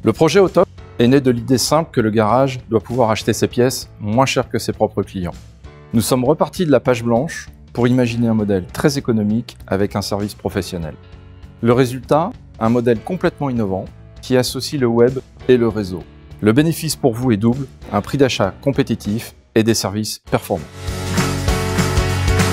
Le projet Autop est né de l'idée simple que le garage doit pouvoir acheter ses pièces moins cher que ses propres clients. Nous sommes repartis de la page blanche pour imaginer un modèle très économique avec un service professionnel. Le résultat, un modèle complètement innovant qui associe le web et le réseau. Le bénéfice pour vous est double, un prix d'achat compétitif et des services performants.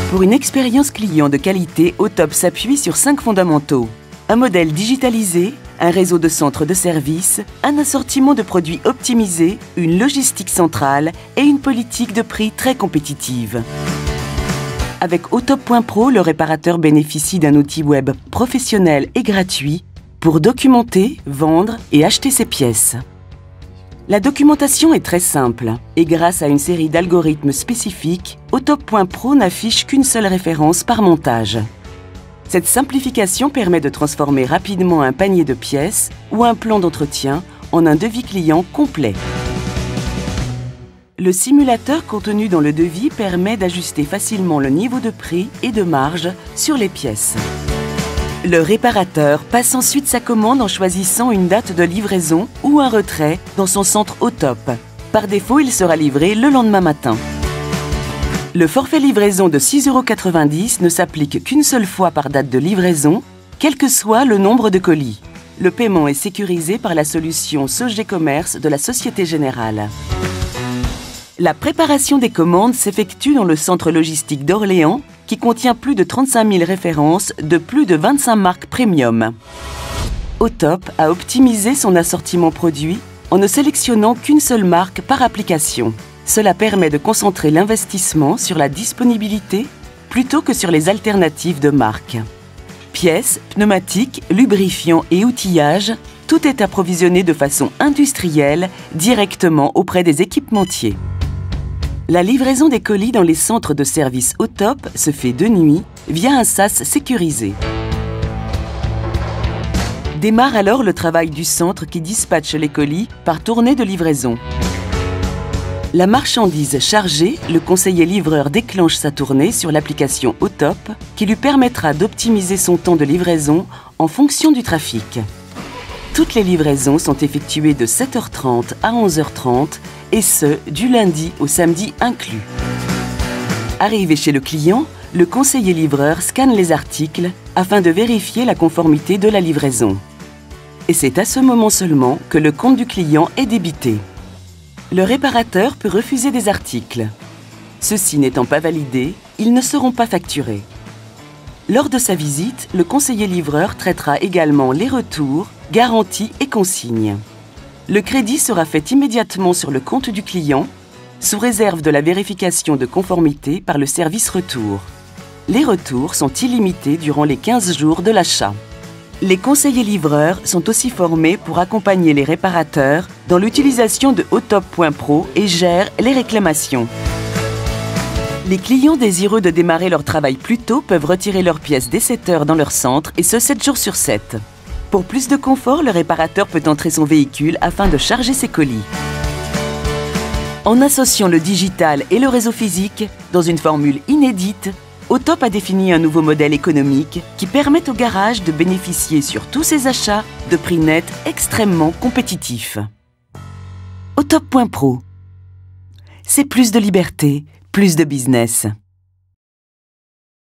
Pour une expérience client de qualité, Autop s'appuie sur 5 fondamentaux. Un modèle digitalisé, un réseau de centres de services, un assortiment de produits optimisé, une logistique centrale et une politique de prix très compétitive. Avec Autop.pro, le réparateur bénéficie d'un outil web professionnel et gratuit pour documenter, vendre et acheter ses pièces. La documentation est très simple et grâce à une série d'algorithmes spécifiques, Autop.pro n'affiche qu'une seule référence par montage. Cette simplification permet de transformer rapidement un panier de pièces ou un plan d'entretien en un devis client complet. Le simulateur contenu dans le devis permet d'ajuster facilement le niveau de prix et de marge sur les pièces. Le réparateur passe ensuite sa commande en choisissant une date de livraison ou un retrait dans son centre Autop. Par défaut, il sera livré le lendemain matin. Le forfait livraison de 6,90 € ne s'applique qu'une seule fois par date de livraison, quel que soit le nombre de colis. Le paiement est sécurisé par la solution Sogecommerce de la Société Générale. La préparation des commandes s'effectue dans le centre logistique d'Orléans, qui contient plus de 35 000 références de plus de 25 marques premium. Autop a optimisé son assortiment produit en ne sélectionnant qu'une seule marque par application. Cela permet de concentrer l'investissement sur la disponibilité plutôt que sur les alternatives de marque. Pièces, pneumatiques, lubrifiants et outillages, tout est approvisionné de façon industrielle directement auprès des équipementiers. La livraison des colis dans les centres de service Autop se fait de nuit via un sas sécurisé. Démarre alors le travail du centre qui dispatche les colis par tournée de livraison. La marchandise chargée, le conseiller livreur déclenche sa tournée sur l'application Autop qui lui permettra d'optimiser son temps de livraison en fonction du trafic. Toutes les livraisons sont effectuées de 7h30 à 11h30 et ce, du lundi au samedi inclus. Arrivé chez le client, le conseiller livreur scanne les articles afin de vérifier la conformité de la livraison. Et c'est à ce moment seulement que le compte du client est débité. Le réparateur peut refuser des articles. Ceux-ci n'étant pas validés, ils ne seront pas facturés. Lors de sa visite, le conseiller livreur traitera également les retours, garanties et consignes. Le crédit sera fait immédiatement sur le compte du client, sous réserve de la vérification de conformité par le service retour. Les retours sont illimités durant les 15 jours de l'achat. Les conseillers livreurs sont aussi formés pour accompagner les réparateurs dans l'utilisation de Autop.pro et gèrent les réclamations. Les clients désireux de démarrer leur travail plus tôt peuvent retirer leurs pièces dès 7 h dans leur centre et ce 7 jours sur 7. Pour plus de confort, le réparateur peut entrer son véhicule afin de charger ses colis. En associant le digital et le réseau physique, dans une formule inédite, Autop a défini un nouveau modèle économique qui permet au garage de bénéficier sur tous ses achats de prix nets extrêmement compétitifs. Autop.pro, c'est plus de liberté, plus de business.